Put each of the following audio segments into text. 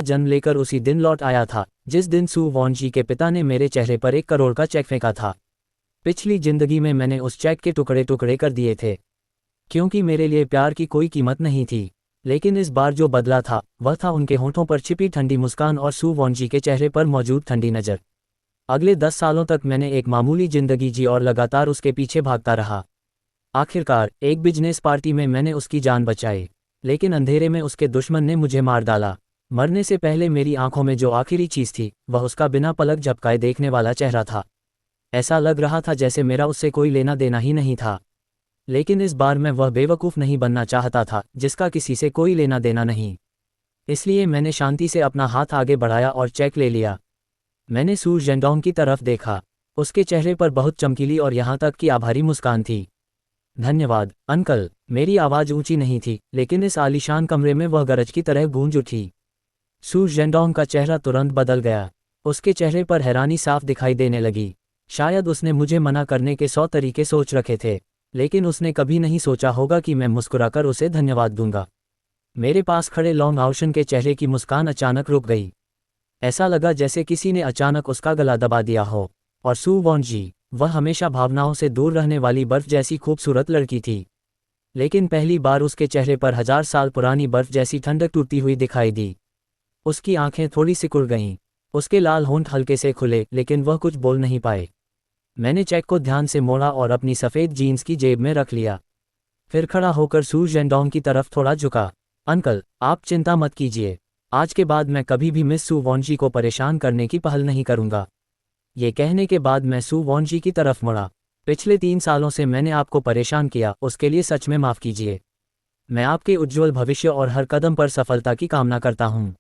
जन्म लेकर उसी दिन लौट आया था जिस दिन सू वॉन्जी के पिता ने मेरे चेहरे पर 1 करोड़ का चेक फेंका था। पिछली जिंदगी में मैंने उस चेक के टुकड़े टुकड़े कर दिए थे, क्योंकि मेरे लिए प्यार की कोई कीमत नहीं थी। लेकिन इस बार जो बदला था वह था उनके होंठों पर छिपी ठंडी मुस्कान और सू वॉन्जी के चेहरे पर मौजूद ठंडी नज़र। अगले 10 सालों तक मैंने एक मामूली जिंदगी जी और लगातार उसके पीछे भागता रहा। आखिरकार एक बिजनेस पार्टी में मैंने उसकी जान बचाई, लेकिन अंधेरे में उसके दुश्मन ने मुझे मार डाला। मरने से पहले मेरी आंखों में जो आखिरी चीज़ थी वह उसका बिना पलक झपकाए देखने वाला चेहरा था। ऐसा लग रहा था जैसे मेरा उससे कोई लेना देना ही नहीं था। लेकिन इस बार मैं वह बेवकूफ़ नहीं बनना चाहता था जिसका किसी से कोई लेना देना नहीं। इसलिए मैंने शांति से अपना हाथ आगे बढ़ाया और चेक ले लिया। मैंने सू जेंडोंग की तरफ देखा। उसके चेहरे पर बहुत चमकीली और यहाँ तक कि आभारी मुस्कान थी। धन्यवाद अंकल। मेरी आवाज़ ऊंची नहीं थी, लेकिन इस आलीशान कमरे में वह गरज की तरह गूंज उठी। सू जेंडोंग का चेहरा तुरंत बदल गया। उसके चेहरे पर हैरानी साफ दिखाई देने लगी। शायद उसने मुझे मना करने के 100 तरीके सोच रखे थे, लेकिन उसने कभी नहीं सोचा होगा कि मैं मुस्कुराकर उसे धन्यवाद दूंगा। मेरे पास खड़े लॉन्ग आउशन के चेहरे की मुस्कान अचानक रुक गई। ऐसा लगा जैसे किसी ने अचानक उसका गला दबा दिया हो। और सू वॉन्जी, वह हमेशा भावनाओं से दूर रहने वाली बर्फ जैसी खूबसूरत लड़की थी, लेकिन पहली बार उसके चेहरे पर 1000 साल पुरानी बर्फ जैसी ठंडक टूटती हुई दिखाई दी। उसकी आंखें थोड़ी सिकुड़ गईं। उसके लाल होंठ हल्के से खुले, लेकिन वह कुछ बोल नहीं पाए। मैंने चेक को ध्यान से मोड़ा और अपनी सफ़ेद जीन्स की जेब में रख लिया। फिर खड़ा होकर सू जेंडोंग की तरफ थोड़ा झुका। अंकल, आप चिंता मत कीजिए। आज के बाद मैं कभी भी मिस सू वॉन्जी को परेशान करने की पहल नहीं करूंगा। ये कहने के बाद मैं सू वॉन्जी की तरफ मुड़ा। पिछले 3 सालों से मैंने आपको परेशान किया, उसके लिए सच में माफ़ कीजिए। मैं आपके उज्ज्वल भविष्य और हर कदम पर सफलता की कामना करता हूँ।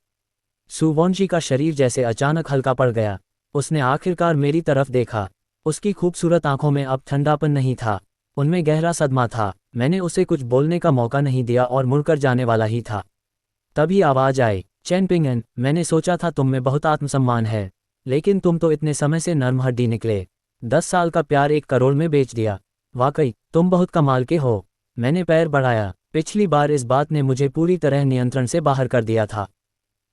सू वॉन्जी का शरीर जैसे अचानक हल्का पड़ गया। उसने आखिरकार मेरी तरफ देखा। उसकी खूबसूरत आंखों में अब ठंडापन नहीं था, उनमें गहरा सदमा था। मैंने उसे कुछ बोलने का मौका नहीं दिया और मुड़कर जाने वाला ही था। तभी आवाज़ आई, चेन पिंगन, मैंने सोचा था तुम में बहुत आत्मसम्मान है, लेकिन तुम तो इतने समय से नर्म हड्डी निकले। 10 साल का प्यार 1 करोड़ में बेच दिया। वाकई तुम बहुत कमाल के हो। मैंने पैर बढ़ाया। पिछली बार इस बात ने मुझे पूरी तरह नियंत्रण से बाहर कर दिया था।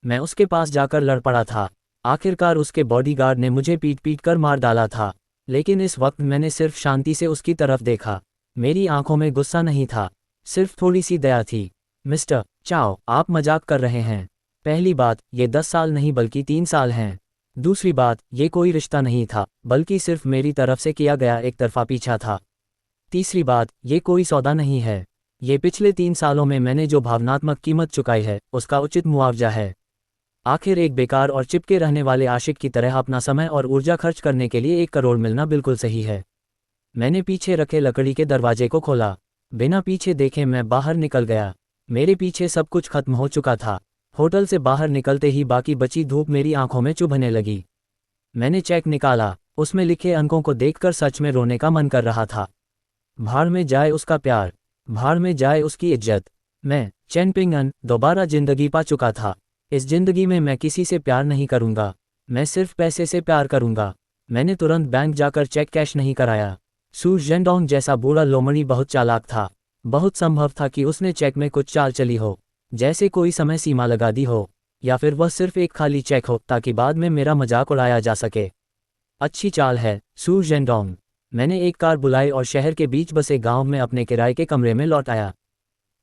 मैं उसके पास जाकर लड़ पड़ा था। आखिरकार उसके बॉडीगार्ड ने मुझे पीट पीट कर मार डाला था, लेकिन इस वक्त मैंने सिर्फ शांति से उसकी तरफ देखा। मेरी आंखों में गुस्सा नहीं था, सिर्फ थोड़ी सी दया थी। मिस्टर चाओ, आप मजाक कर रहे हैं। पहली बात, ये 10 साल नहीं बल्कि 3 साल हैं। दूसरी बात, ये कोई रिश्ता नहीं था, बल्कि सिर्फ मेरी तरफ से किया गया एक तरफा पीछा था। तीसरी बात, ये कोई सौदा नहीं है। ये पिछले 3 सालों में मैंने जो भावनात्मक कीमत चुकाई है उसका उचित मुआवजा है। आखिर एक बेकार और चिपके रहने वाले आशिक की तरह अपना समय और ऊर्जा खर्च करने के लिए 1 करोड़ मिलना बिल्कुल सही है। मैंने पीछे रखे लकड़ी के दरवाजे को खोला। बिना पीछे देखे मैं बाहर निकल गया। मेरे पीछे सब कुछ खत्म हो चुका था। होटल से बाहर निकलते ही बाकी बची धूप मेरी आंखों में चुभने लगी। मैंने चेक निकाला। उसमें लिखे अंकों को देखकर सच में रोने का मन कर रहा था। भाड़ में जाए उसका प्यार, भाड़ में जाए उसकी इज्जत। मैं चेन पिंगन दोबारा जिंदगी पा चुका था। इस जिंदगी में मैं किसी से प्यार नहीं करूंगा, मैं सिर्फ पैसे से प्यार करूंगा। मैंने तुरंत बैंक जाकर चेक कैश नहीं कराया। सू जेंडोंग जैसा बूढ़ा लोमड़ी बहुत चालाक था। बहुत संभव था कि उसने चेक में कुछ चाल चली हो, जैसे कोई समय सीमा लगा दी हो, या फिर वह सिर्फ एक खाली चेक हो ताकि बाद में मेरा मजाक उड़ाया जा सके। अच्छी चाल है, सू जेंडोंग। मैंने एक कार बुलाई और शहर के बीच बसे गांव में अपने किराए के कमरे में लौट आया।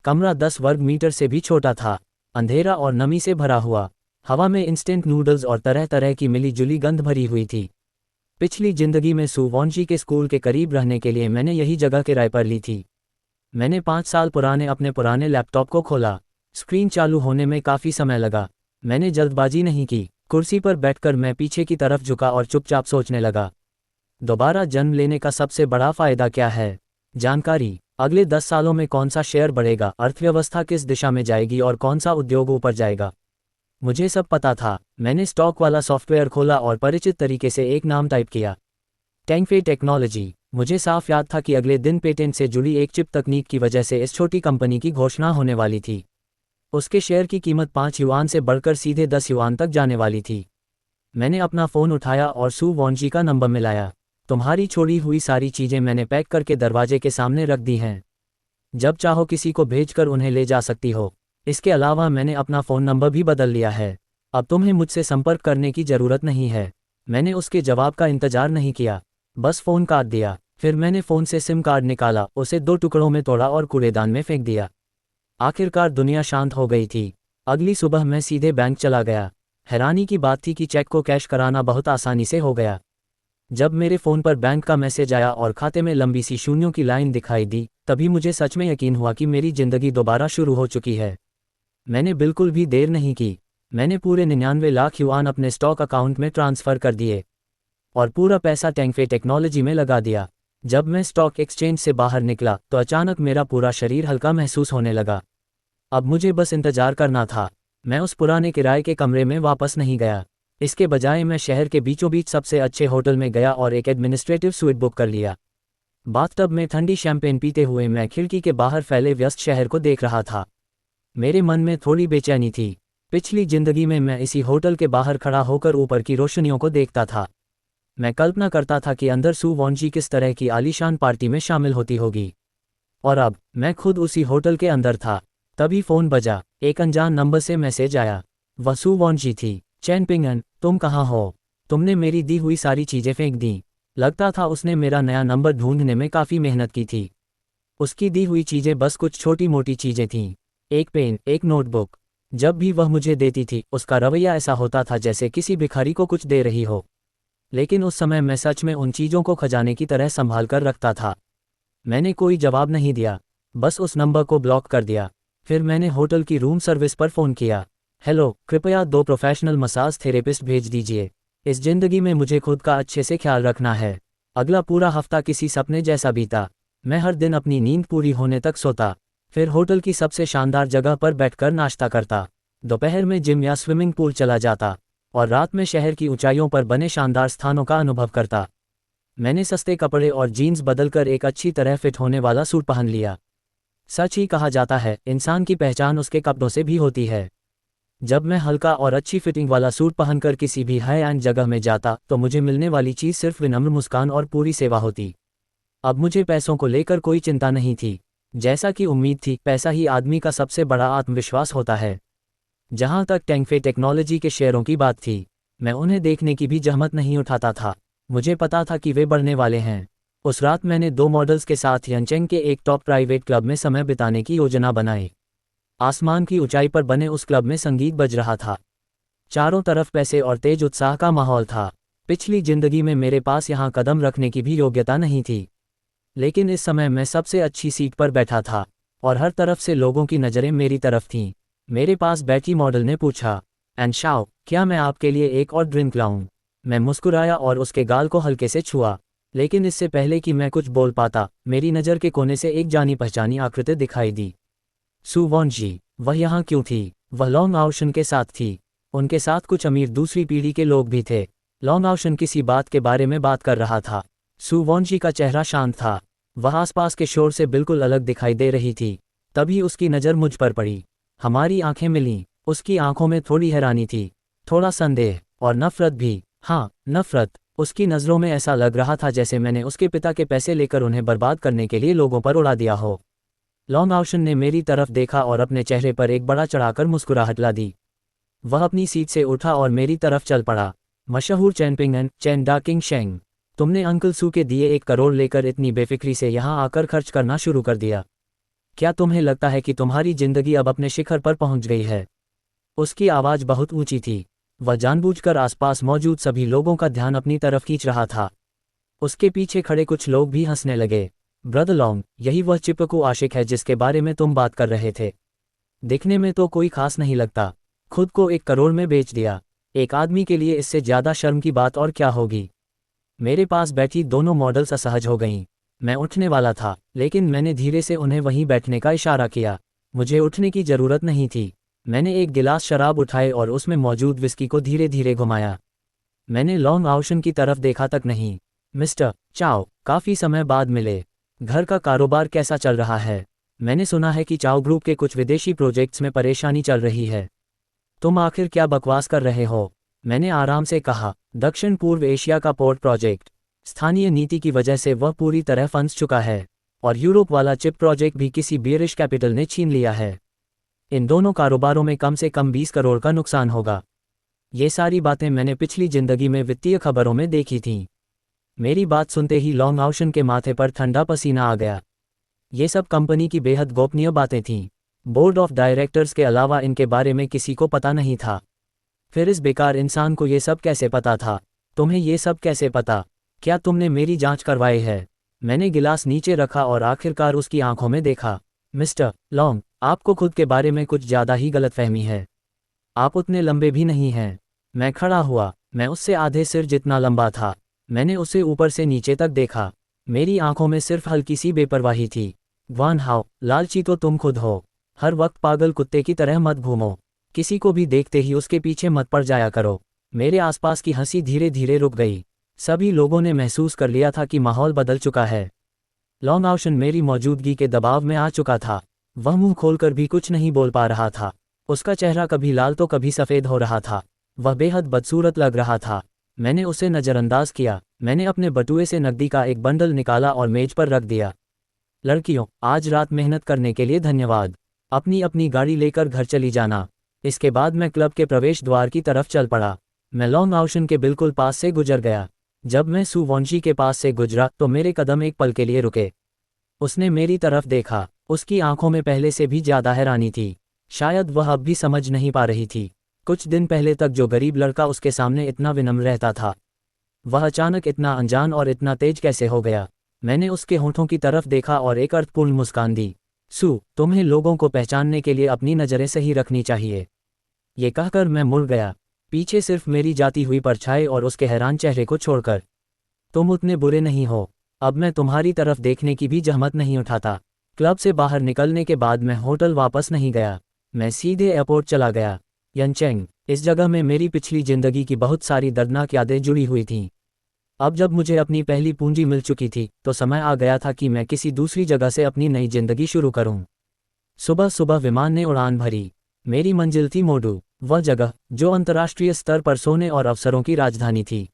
कमरा 10 वर्ग मीटर से भी छोटा था, अंधेरा और नमी से भरा हुआ। हवा में इंस्टेंट नूडल्स और तरह तरह की मिली जुली गंध भरी हुई थी। पिछली जिंदगी में सू वॉन्जी के स्कूल के करीब रहने के लिए मैंने यही जगह किराए पर ली थी। मैंने 5 साल पुराने अपने पुराने लैपटॉप को खोला। स्क्रीन चालू होने में काफ़ी समय लगा। मैंने जल्दबाजी नहीं की। कुर्सी पर बैठकर मैं पीछे की तरफ झुका और चुपचाप सोचने लगा। दोबारा जन्म लेने का सबसे बड़ा फ़ायदा क्या है? जानकारी। अगले 10 सालों में कौन सा शेयर बढ़ेगा, अर्थव्यवस्था किस दिशा में जाएगी और कौन सा उद्योग ऊपर जाएगा, मुझे सब पता था। मैंने स्टॉक वाला सॉफ्टवेयर खोला और परिचित तरीके से एक नाम टाइप किया, टेंगफे टेक्नोलॉजी। मुझे साफ याद था कि अगले दिन पेटेंट से जुड़ी एक चिप तकनीक की वजह से इस छोटी कंपनी की घोषणा होने वाली थी। उसके शेयर की कीमत 5 युआन से बढ़कर सीधे 10 युआन तक जाने वाली थी। मैंने अपना फ़ोन उठाया और सू वॉन्जी का नंबर मिलाया। तुम्हारी छोड़ी हुई सारी चीज़ें मैंने पैक करके दरवाजे के सामने रख दी हैं। जब चाहो किसी को भेजकर उन्हें ले जा सकती हो। इसके अलावा मैंने अपना फ़ोन नंबर भी बदल लिया है। अब तुम्हें मुझसे संपर्क करने की जरूरत नहीं है। मैंने उसके जवाब का इंतजार नहीं किया, बस फ़ोन काट दिया। फिर मैंने फ़ोन से सिम कार्ड निकाला, उसे 2 टुकड़ों में तोड़ा और कूड़ेदान में फेंक दिया। आखिरकार दुनिया शांत हो गई थी। अगली सुबह मैं सीधे बैंक चला गया। हैरानी की बात थी कि चेक को कैश कराना बहुत आसानी से हो गया। जब मेरे फ़ोन पर बैंक का मैसेज आया और खाते में लंबी सी शून्यों की लाइन दिखाई दी, तभी मुझे सच में यकीन हुआ कि मेरी ज़िंदगी दोबारा शुरू हो चुकी है। मैंने बिल्कुल भी देर नहीं की। मैंने पूरे 99 लाख युआन अपने स्टॉक अकाउंट में ट्रांसफ़र कर दिए और पूरा पैसा टेंगफे टेक्नोलॉजी में लगा दिया। जब मैं स्टॉक एक्सचेंज से बाहर निकला तो अचानक मेरा पूरा शरीर हल्का महसूस होने लगा। अब मुझे बस इंतजार करना था। मैं उस पुराने किराए के कमरे में वापस नहीं गया। इसके बजाय मैं शहर के बीचों बीच सबसे अच्छे होटल में गया और एक एडमिनिस्ट्रेटिव स्वीट बुक कर लिया। बाथटब में ठंडी शैंपेन पीते हुए मैं खिड़की के बाहर फैले व्यस्त शहर को देख रहा था। मेरे मन में थोड़ी बेचैनी थी। पिछली जिंदगी में मैं इसी होटल के बाहर खड़ा होकर ऊपर की रोशनियों को देखता था। मैं कल्पना करता था कि अंदर सू वॉन्जी किस तरह की आलीशान पार्टी में शामिल होती होगी। और अब मैं खुद उसी होटल के अंदर था। तभी फ़ोन बजा। एक अनजान नंबर से मैसेज आया। वह सू वॉन्जी थी। चैन पिंगन, तुम कहाँ हो? तुमने मेरी दी हुई सारी चीज़ें फेंक दी। लगता था उसने मेरा नया नंबर ढूंढने में काफ़ी मेहनत की थी। उसकी दी हुई चीज़ें बस कुछ छोटी मोटी चीज़ें थीं। एक पेन, एक नोटबुक। जब भी वह मुझे देती थी, उसका रवैया ऐसा होता था जैसे किसी भिखारी को कुछ दे रही हो। लेकिन उस समय मैं सच में उन चीज़ों को खजाने की तरह संभाल कर रखता था। मैंने कोई जवाब नहीं दिया, बस उस नंबर को ब्लॉक कर दिया। फिर मैंने होटल की रूम सर्विस पर फ़ोन किया। हेलो, कृपया 2 प्रोफेशनल मसाज थेरेपिस्ट भेज दीजिए। इस जिंदगी में मुझे खुद का अच्छे से ख्याल रखना है। अगला पूरा हफ्ता किसी सपने जैसा बीता। मैं हर दिन अपनी नींद पूरी होने तक सोता, फिर होटल की सबसे शानदार जगह पर बैठकर नाश्ता करता, दोपहर में जिम या स्विमिंग पूल चला जाता और रात में शहर की ऊंचाइयों पर बने शानदार स्थानों का अनुभव करता। मैंने सस्ते कपड़े और जीन्स बदलकर एक अच्छी तरह फिट होने वाला सूट पहन लिया। सच ही कहा जाता है, इंसान की पहचान उसके कपड़ों से भी होती है। जब मैं हल्का और अच्छी फिटिंग वाला सूट पहनकर किसी भी हाई एंड जगह में जाता तो मुझे मिलने वाली चीज़ सिर्फ विनम्र मुस्कान और पूरी सेवा होती। अब मुझे पैसों को लेकर कोई चिंता नहीं थी। जैसा कि उम्मीद थी, पैसा ही आदमी का सबसे बड़ा आत्मविश्वास होता है। जहां तक टेंगफे टेक्नोलॉजी के शेयरों की बात थी, मैं उन्हें देखने की भी जहमत नहीं उठाता था। मुझे पता था कि वे बढ़ने वाले हैं। उस रात मैंने 2 मॉडल्स के साथ यंचेंग के एक टॉप प्राइवेट क्लब में समय बिताने की योजना बनाई। आसमान की ऊंचाई पर बने उस क्लब में संगीत बज रहा था। चारों तरफ पैसे और तेज उत्साह का माहौल था। पिछली जिंदगी में मेरे पास यहाँ कदम रखने की भी योग्यता नहीं थी, लेकिन इस समय मैं सबसे अच्छी सीट पर बैठा था और हर तरफ से लोगों की नज़रें मेरी तरफ थीं। मेरे पास बैठी मॉडल ने पूछा, एंड शाओ, क्या मैं आपके लिए एक और ड्रिंक लाऊं? मैं मुस्कुराया और उसके गाल को हल्के से छुआ, लेकिन इससे पहले कि मैं कुछ बोल पाता, मेरी नज़र के कोने से एक जानी पहचानी आकृति दिखाई दी। सू वॉन्जी। वह यहाँ क्यों थी? वह लॉन्ग आउशन के साथ थी। उनके साथ कुछ अमीर दूसरी पीढ़ी के लोग भी थे। लॉन्ग आउशन किसी बात के बारे में बात कर रहा था। सू वॉन्जी का चेहरा शांत था। वह आसपास के शोर से बिल्कुल अलग दिखाई दे रही थी। तभी उसकी नज़र मुझ पर पड़ी। हमारी आंखें मिलीं। उसकी आंखों में थोड़ी हैरानी थी, थोड़ा संदेह और नफरत भी। हाँ, नफरत। उसकी नज़रों में ऐसा लग रहा था जैसे मैंने उसके पिता के पैसे लेकर उन्हें बर्बाद करने के लिए लोगों पर उड़ा दिया हो। लॉन्ग आउशन ने मेरी तरफ देखा और अपने चेहरे पर एक बड़ा चढ़ाकर मुस्कुराहट ला दी। वह अपनी सीट से उठा और मेरी तरफ चल पड़ा। मशहूर चैन पिंगन, चैन डा किंग शेंग, तुमने अंकल सू के दिए 1 करोड़ लेकर इतनी बेफिक्री से यहाँ आकर खर्च करना शुरू कर दिया। क्या तुम्हें लगता है कि तुम्हारी जिंदगी अब अपने शिखर पर पहुंच गई है? उसकी आवाज़ बहुत ऊंची थी। वह जानबूझकर आसपास मौजूद सभी लोगों का ध्यान अपनी तरफ खींच रहा था। उसके पीछे खड़े कुछ लोग भी हंसने लगे। ब्रदर लॉन्ग, यही वह चिपकू आशिक है जिसके बारे में तुम बात कर रहे थे। दिखने में तो कोई खास नहीं लगता, खुद को 1 करोड़ में बेच दिया। एक आदमी के लिए इससे ज़्यादा शर्म की बात और क्या होगी? मेरे पास बैठी दोनों मॉडल्स असहज हो गईं। मैं उठने वाला था, लेकिन मैंने धीरे से उन्हें वहीं बैठने का इशारा किया। मुझे उठने की ज़रूरत नहीं थी। मैंने एक गिलास शराब उठाए और उसमें मौजूद विस्की को धीरे धीरे घुमाया। मैंने लॉन्ग आउशन की तरफ देखा तक नहीं। मिस्टर चाओ, काफ़ी समय बाद मिले। घर का कारोबार कैसा चल रहा है? मैंने सुना है कि चाओ ग्रुप के कुछ विदेशी प्रोजेक्ट्स में परेशानी चल रही है। तुम आखिर क्या बकवास कर रहे हो? मैंने आराम से कहा, दक्षिण पूर्व एशिया का पोर्ट प्रोजेक्ट। स्थानीय नीति की वजह से वह पूरी तरह फंस चुका है और यूरोप वाला चिप प्रोजेक्ट भी किसी बियरिश कैपिटल ने छीन लिया है। इन दोनों कारोबारों में कम से कम 20 करोड़ का नुकसान होगा। ये सारी बातें मैंने पिछली जिंदगी में वित्तीय खबरों में देखी थीं। मेरी बात सुनते ही लॉन्ग आउशन के माथे पर ठंडा पसीना आ गया। ये सब कंपनी की बेहद गोपनीय बातें थीं। बोर्ड ऑफ डायरेक्टर्स के अलावा इनके बारे में किसी को पता नहीं था। फिर इस बेकार इंसान को ये सब कैसे पता था? तुम्हें ये सब कैसे पता? क्या तुमने मेरी जांच करवाई है? मैंने गिलास नीचे रखा और आखिरकार उसकी आंखों में देखा। मिस्टर लॉन्ग, आपको खुद के बारे में कुछ ज़्यादा ही गलतफहमी है। आप उतने लंबे भी नहीं हैं। मैं खड़ा हुआ। मैं उससे आधे सिर जितना लंबा था। मैंने उसे ऊपर से नीचे तक देखा। मेरी आंखों में सिर्फ हल्की सी बेपरवाही थी। वान हाउ, लालची तो तुम खुद हो। हर वक्त पागल कुत्ते की तरह मत घूमो। किसी को भी देखते ही उसके पीछे मत पड़ जाया करो। मेरे आसपास की हंसी धीरे धीरे रुक गई। सभी लोगों ने महसूस कर लिया था कि माहौल बदल चुका है। लॉन्ग आउशन मेरी मौजूदगी के दबाव में आ चुका था। वह मुंह खोलकर भी कुछ नहीं बोल पा रहा था। उसका चेहरा कभी लाल तो कभी सफ़ेद हो रहा था। वह बेहद बदसूरत लग रहा था। मैंने उसे नज़रअंदाज किया। मैंने अपने बटुए से नकदी का एक बंडल निकाला और मेज पर रख दिया। लड़कियों, आज रात मेहनत करने के लिए धन्यवाद। अपनी अपनी गाड़ी लेकर घर चली जाना। इसके बाद मैं क्लब के प्रवेश द्वार की तरफ चल पड़ा। मैं लॉन्ग आउशन के बिल्कुल पास से गुजर गया। जब मैं सू वॉन्जी के पास से गुजरा तो मेरे कदम एक पल के लिए रुके। उसने मेरी तरफ देखा। उसकी आंखों में पहले से भी ज़्यादा हैरानी थी। शायद वह अब भी समझ नहीं पा रही थी। कुछ दिन पहले तक जो गरीब लड़का उसके सामने इतना विनम्र रहता था, वह अचानक इतना अनजान और इतना तेज कैसे हो गया? मैंने उसके होंठों की तरफ देखा और एक अर्थपूर्ण मुस्कान दी। सू, तुम्हें लोगों को पहचानने के लिए अपनी नज़रें सही रखनी चाहिए। ये कहकर मैं मुड़ गया, पीछे सिर्फ मेरी जाती हुई परछाई और उसके हैरान चेहरे को छोड़कर। तुम उतने बुरे नहीं हो। अब मैं तुम्हारी तरफ देखने की भी जहमत नहीं उठाता। क्लब से बाहर निकलने के बाद मैं होटल वापस नहीं गया। मैं सीधे एयरपोर्ट चला गया। यनचेंग, इस जगह में मेरी पिछली जिंदगी की बहुत सारी दर्दनाक यादें जुड़ी हुई थीं। अब जब मुझे अपनी पहली पूंजी मिल चुकी थी तो समय आ गया था कि मैं किसी दूसरी जगह से अपनी नई जिंदगी शुरू करूं। सुबह सुबह विमान ने उड़ान भरी। मेरी मंजिल थी मोडू, वह जगह जो अंतर्राष्ट्रीय स्तर पर सोने और अवसरों की राजधानी थी।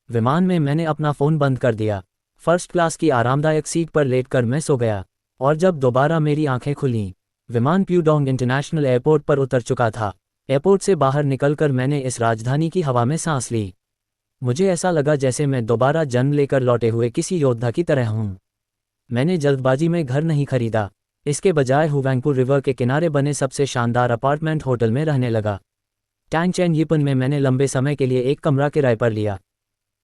विमान में मैंने अपना फ़ोन बंद कर दिया। फर्स्ट क्लास की आरामदायक सीट पर लेटकर मैं सो गया। और जब दोबारा मेरी आंखें खुलीं, विमान प्यूडोंग इंटरनेशनल एयरपोर्ट पर उतर चुका था। एयरपोर्ट से बाहर निकलकर मैंने इस राजधानी की हवा में सांस ली। मुझे ऐसा लगा जैसे मैं दोबारा जन्म लेकर लौटे हुए किसी योद्धा की तरह हूँ। मैंने जल्दबाजी में घर नहीं खरीदा। इसके बजाय हुवैंगपुर रिवर के किनारे बने सबसे शानदार अपार्टमेंट होटल में रहने लगा। टैंगचेन यिपन में मैंने लंबे समय के लिए एक कमरा किराए पर लिया।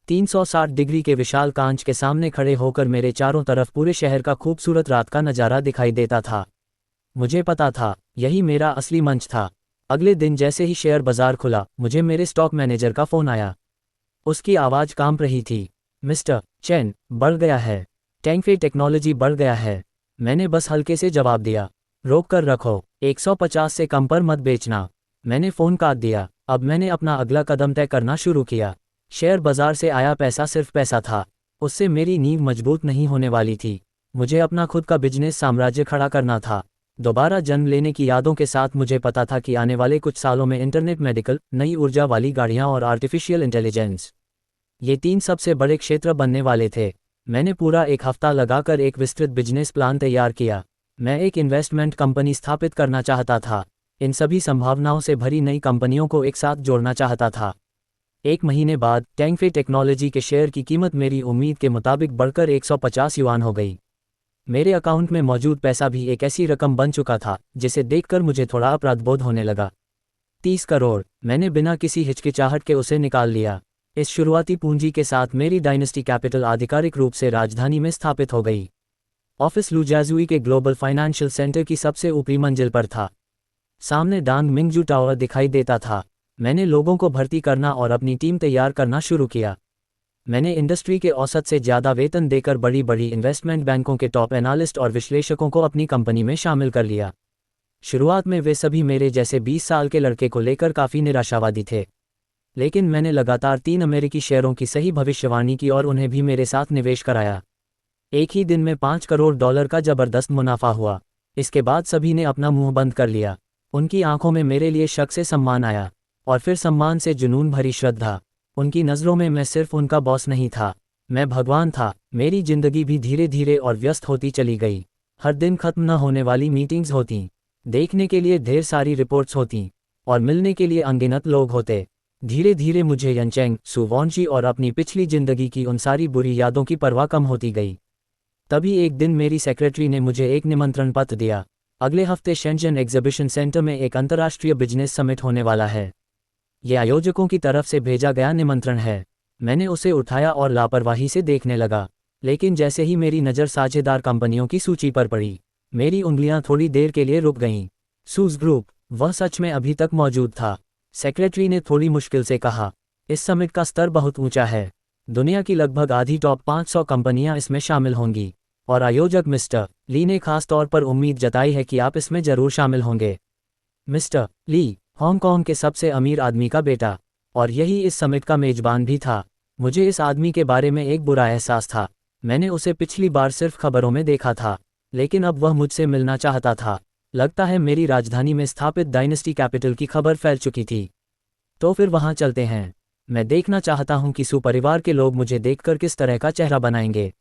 360 डिग्री के विशाल कांच के सामने खड़े होकर मेरे चारों तरफ पूरे शहर का खूबसूरत रात का नज़ारा दिखाई देता था। मुझे पता था, यही मेरा असली मंच था। अगले दिन जैसे ही शेयर बाजार खुला, मुझे मेरे स्टॉक मैनेजर का फ़ोन आया। उसकी आवाज़ कांप रही थी। मिस्टर चेन, बढ़ गया है। टैंगफे टेक्नोलॉजी बढ़ गया है। मैंने बस हल्के से जवाब दिया, रोक कर रखो, 150 से कम पर मत बेचना। मैंने फ़ोन काट दिया। अब मैंने अपना अगला कदम तय करना शुरू किया। शेयर बाजार से आया पैसा सिर्फ पैसा था। उससे मेरी नींव मजबूत नहीं होने वाली थी। मुझे अपना खुद का बिजनेस साम्राज्य खड़ा करना था। दोबारा जन्म लेने की यादों के साथ मुझे पता था कि आने वाले कुछ सालों में इंटरनेट, मेडिकल, नई ऊर्जा वाली गाड़ियां और आर्टिफिशियल इंटेलिजेंस, ये 3 सबसे बड़े क्षेत्र बनने वाले थे। मैंने पूरा एक हफ्ता लगाकर एक विस्तृत बिजनेस प्लान तैयार किया। मैं एक इन्वेस्टमेंट कंपनी स्थापित करना चाहता था। इन सभी संभावनाओं से भरी नई कंपनियों को एक साथ जोड़ना चाहता था। 1 महीने बाद टैंगफे टेक्नोलॉजी के शेयर की कीमत मेरी उम्मीद के मुताबिक बढ़कर 150 युआन हो गई। मेरे अकाउंट में मौजूद पैसा भी एक ऐसी रकम बन चुका था जिसे देखकर मुझे थोड़ा अपराधबोध होने लगा। 30 करोड़, मैंने बिना किसी हिचकिचाहट के उसे निकाल लिया। इस शुरुआती पूंजी के साथ मेरी डायनेस्टी कैपिटल आधिकारिक रूप से राजधानी में स्थापित हो गई। ऑफिस लुजाजुई के ग्लोबल फाइनेंशियल सेंटर की सबसे ऊपरी मंजिल पर था। सामने डांग मिंगजू टावर दिखाई देता था। मैंने लोगों को भर्ती करना और अपनी टीम तैयार करना शुरू किया। मैंने इंडस्ट्री के औसत से ज़्यादा वेतन देकर बड़ी बड़ी इन्वेस्टमेंट बैंकों के टॉप एनालिस्ट और विश्लेषकों को अपनी कंपनी में शामिल कर लिया। शुरुआत में वे सभी मेरे जैसे 20 साल के लड़के को लेकर काफ़ी निराशावादी थे, लेकिन मैंने लगातार 3 अमेरिकी शेयरों की सही भविष्यवाणी की और उन्हें भी मेरे साथ निवेश कराया। एक ही दिन में $5 करोड़ का ज़बरदस्त मुनाफा हुआ। इसके बाद सभी ने अपना मुंह बंद कर लिया। उनकी आंखों में मेरे लिए शक से सम्मान आया, और फिर सम्मान से जुनून भरी श्रद्धा। उनकी नज़रों में मैं सिर्फ उनका बॉस नहीं था, मैं भगवान था। मेरी जिंदगी भी धीरे धीरे और व्यस्त होती चली गई। हर दिन खत्म न होने वाली मीटिंग्स होतीं, देखने के लिए ढेर सारी रिपोर्ट्स होतीं, और मिलने के लिए अनगिनत लोग होते। धीरे धीरे मुझे यनचेंग सू वॉन्जी और अपनी पिछली जिंदगी की उन सारी बुरी यादों की परवाह कम होती गई। तभी एक दिन मेरी सेक्रेटरी ने मुझे एक निमंत्रण पत्र दिया। अगले हफ्ते शेंजन एग्जीबिशन सेंटर में एक अंतर्राष्ट्रीय बिजनेस समिट होने वाला है। यह आयोजकों की तरफ से भेजा गया निमंत्रण है। मैंने उसे उठाया और लापरवाही से देखने लगा, लेकिन जैसे ही मेरी नज़र साझेदार कंपनियों की सूची पर पड़ी, मेरी उंगलियां थोड़ी देर के लिए रुक गईं। सूज ग्रुप, वह सच में अभी तक मौजूद था। सेक्रेटरी ने थोड़ी मुश्किल से कहा, इस समिट का स्तर बहुत ऊंचा है। दुनिया की लगभग आधी टॉप 500 कंपनियां इसमें शामिल होंगी, और आयोजक मिस्टर ली ने खास तौर पर उम्मीद जताई है कि आप इसमें जरूर शामिल होंगे। मिस्टर ली, हांगकांग के सबसे अमीर आदमी का बेटा, और यही इस समिट का मेजबान भी था। मुझे इस आदमी के बारे में एक बुरा एहसास था। मैंने उसे पिछली बार सिर्फ खबरों में देखा था, लेकिन अब वह मुझसे मिलना चाहता था। लगता है मेरी राजधानी में स्थापित डायनेस्टी कैपिटल की खबर फैल चुकी थी। तो फिर वहां चलते हैं। मैं देखना चाहता हूं कि सू परिवार के लोग मुझे देखकर किस तरह का चेहरा बनाएंगे।